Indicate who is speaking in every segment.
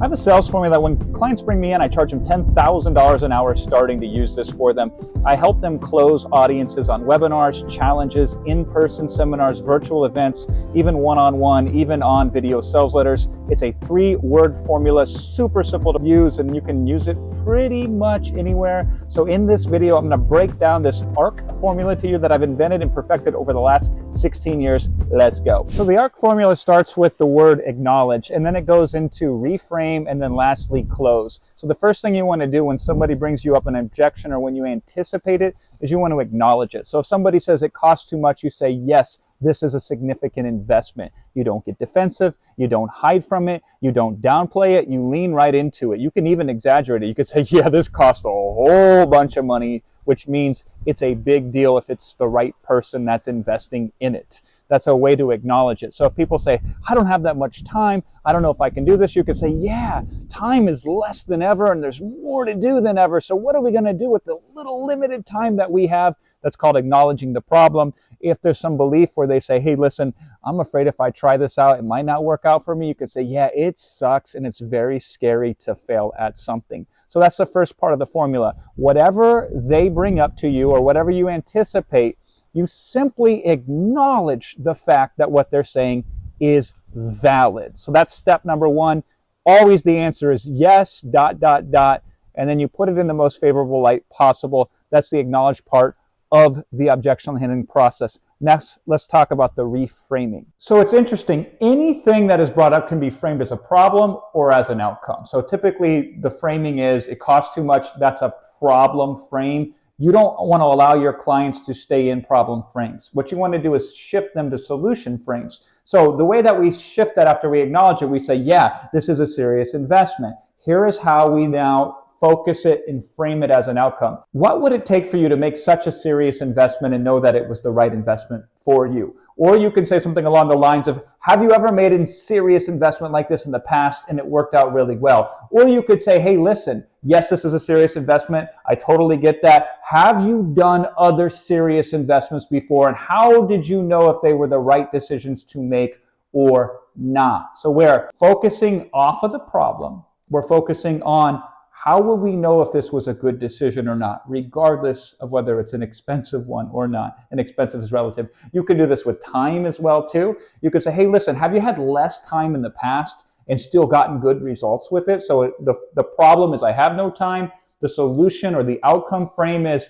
Speaker 1: I have a sales formula that when clients bring me in, I charge them $10,000 an hour starting to use this for them. I help them close audiences on webinars, challenges, in-person seminars, virtual events, even one-on-one, even on video sales letters. It's a 3-word formula, super simple to use, and you can use it pretty much anywhere. So in this video, I'm going to break down this ARC formula to you that I've invented and perfected over the last 16 years. Let's go. So the ARC formula starts with the word acknowledge, and then it goes into reframe, and then lastly close. So the first thing you want to do when somebody brings you up an objection or when you anticipate it is you want to acknowledge it. So if somebody says it costs too much, you say, yes, this is a significant investment. You don't get defensive, you don't hide from it, you don't downplay it, you lean right into it. You can even exaggerate it. You could say, yeah, this cost a whole bunch of money, which means it's a big deal if it's the right person that's investing in it. That's a way to acknowledge it. So if people say, I don't have that much time, I don't know if I can do this, you could say, yeah, time is less than ever and there's more to do than ever. So what are we going to do with the little limited time that we have? That's called acknowledging the problem. If there's some belief where they say, hey, listen, I'm afraid if I try this out, it might not work out for me. You could say, yeah, it sucks and it's very scary to fail at something. So that's the first part of the formula. Whatever they bring up to you or whatever you anticipate, you simply acknowledge the fact that what they're saying is valid. So that's step number 1. Always the answer is yes, ... and then you put it in the most favorable light possible. That's the acknowledge part of the objection handling process. Next, let's talk about the reframing. So it's interesting. Anything that is brought up can be framed as a problem or as an outcome. So typically the framing is it costs too much. That's a problem frame. You don't want to allow your clients to stay in problem frames. What you want to do is shift them to solution frames. So the way that we shift that after we acknowledge it, we say, yeah, this is a serious investment. Here is how we now focus it and frame it as an outcome. What would it take for you to make such a serious investment and know that it was the right investment for you? Or you can say something along the lines of, have you ever made a serious investment like this in the past and it worked out really well? Or you could say, hey, listen, yes, this is a serious investment. I totally get that. Have you done other serious investments before? And how did you know if they were the right decisions to make or not? So we're focusing off of the problem. We're focusing on how will we know if this was a good decision or not, regardless of whether it's an expensive one or not? And expensive is relative. You can do this with time as well, too. You could say, hey, listen, have you had less time in the past and still gotten good results with it? So the problem is I have no time. The solution or the outcome frame is,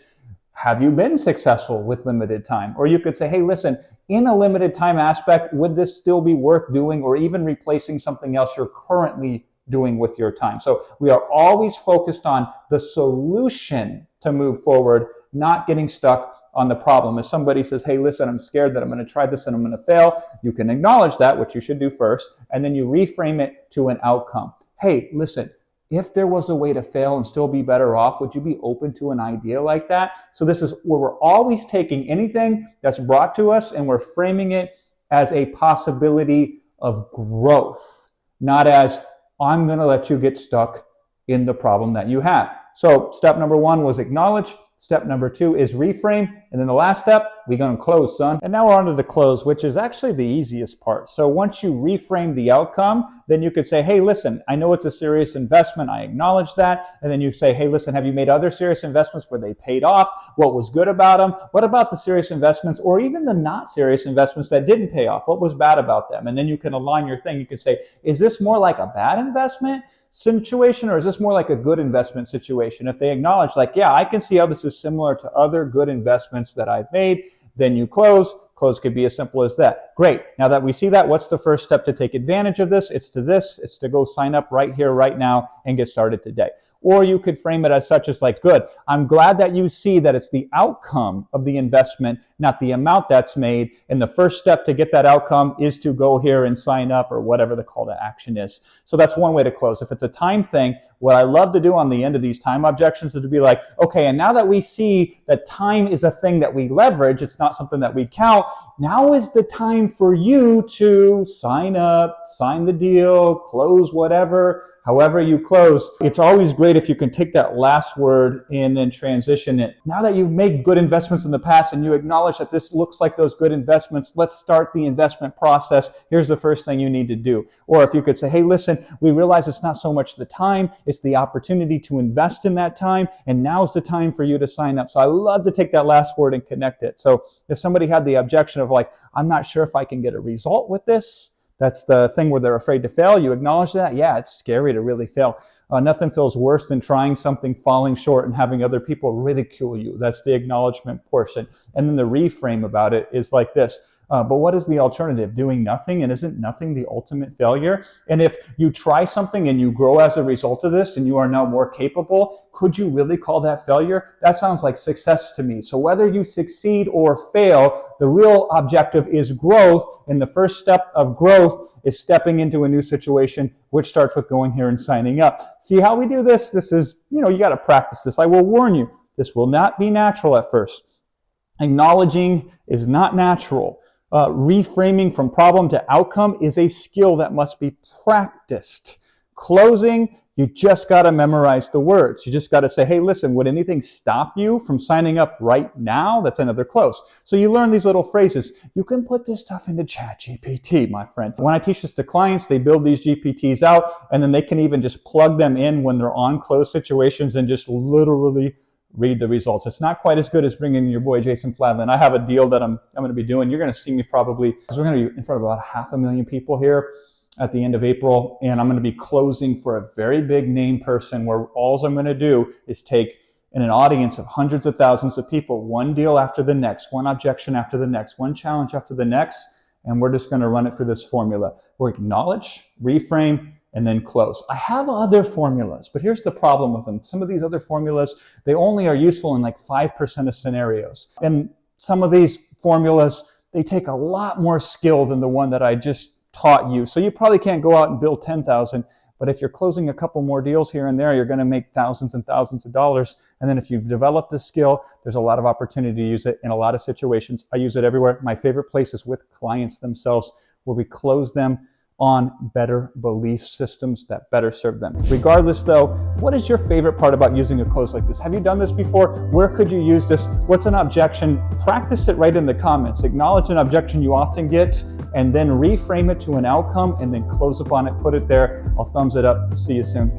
Speaker 1: have you been successful with limited time? Or you could say, hey, listen, in a limited time aspect, would this still be worth doing or even replacing something else you're currently doing with your time? So we are always focused on the solution to move forward, not getting stuck on the problem. If somebody says, hey, listen, I'm scared that I'm going to try this and I'm going to fail, you can acknowledge that, which you should do first, and then you reframe it to an outcome. Hey, listen, if there was a way to fail and still be better off, would you be open to an idea like that? So this is where we're always taking anything that's brought to us and we're framing it as a possibility of growth, not as I'm going to let you get stuck in the problem that you have. So step number 1 was acknowledge. Step number 2 is reframe. And then the last step, we're going to close, son. And now we're on to the close, which is actually the easiest part. So once you reframe the outcome, then you could say, hey, listen, I know it's a serious investment. I acknowledge that. And then you say, hey, listen, have you made other serious investments where they paid off? What was good about them? What about the serious investments or even the not serious investments that didn't pay off? What was bad about them? And then you can align your thing. You can say, is this more like a bad investment situation or is this more like a good investment situation? If they acknowledge like, yeah, I can see how this is similar to other good investments that I've made, then you close. Close could be as simple as that. Great. Now that we see that, what's the first step to take advantage of this? It's to go sign up right here, right now, and get started today. Or you could frame it as such as like, good, I'm glad that you see that it's the outcome of the investment, not the amount that's made. And the first step to get that outcome is to go here and sign up or whatever the call to action is. So that's one way to close. If it's a time thing, what I love to do on the end of these time objections is to be like, okay, and now that we see that time is a thing that we leverage, it's not something that we count, now is the time for you to sign up, sign the deal, close whatever, however you close. It's always great great if you can take that last word and then transition it. Now that you've made good investments in the past and you acknowledge that this looks like those good investments, let's start the investment process. Here's the first thing you need to do. Or if you could say, hey, listen, we realize it's not so much the time, it's the opportunity to invest in that time, and now's the time for you to sign up. So I love to take that last word and connect it. So if somebody had the objection of like, I'm not sure if I can get a result with this, that's the thing where they're afraid to fail. You acknowledge that. Yeah, it's scary to really fail. Nothing feels worse than trying something, falling short, and having other people ridicule you. That's the acknowledgement portion. And then the reframe about it is like this. But what is the alternative? Doing nothing? And isn't nothing the ultimate failure? And if you try something and you grow as a result of this and you are now more capable, could you really call that failure? That sounds like success to me. So whether you succeed or fail, the real objective is growth. And the first step of growth is stepping into a new situation, which starts with going here and signing up. See how we do this? This is, you got to practice this. I will warn you, this will not be natural at first. Acknowledging is not natural. Reframing from problem to outcome is a skill that must be practiced. Closing, you just got to memorize the words. You just got to say, hey, listen, would anything stop you from signing up right now? That's another close. So you learn these little phrases. You can put this stuff into ChatGPT, my friend. When I teach this to clients, they build these GPTs out, and then they can even just plug them in when they're on closed situations and just literally read the results. It's not quite as good as bringing in your boy Jason Fladlin. I have a deal that I'm going to be doing. You're going to see me probably, because we're going to be in front of about 500,000 people here at the end of April, and I'm going to be closing for a very big name person where all I'm going to do is take in an audience of hundreds of thousands of people, one deal after the next, one objection after the next, one challenge after the next, and we're just going to run it through this formula. We'll acknowledge, reframe, and then close. I have other formulas, but here's the problem with them. Some of these other formulas, they only are useful in like 5% of scenarios. And some of these formulas, they take a lot more skill than the one that I just taught you. So you probably can't go out and build 10,000, but if you're closing a couple more deals here and there, you're going to make thousands and thousands of dollars. And then if you've developed this skill, there's a lot of opportunity to use it in a lot of situations. I use it everywhere. My favorite place is with clients themselves, where we close them on better belief systems that better serve them. Regardless though, what is your favorite part about using a close like this? Have you done this before? Where could you use this? What's an objection? Practice it right in the comments. Acknowledge an objection you often get, and then reframe it to an outcome, and then close upon it, put it there. I'll thumbs it up. See you soon.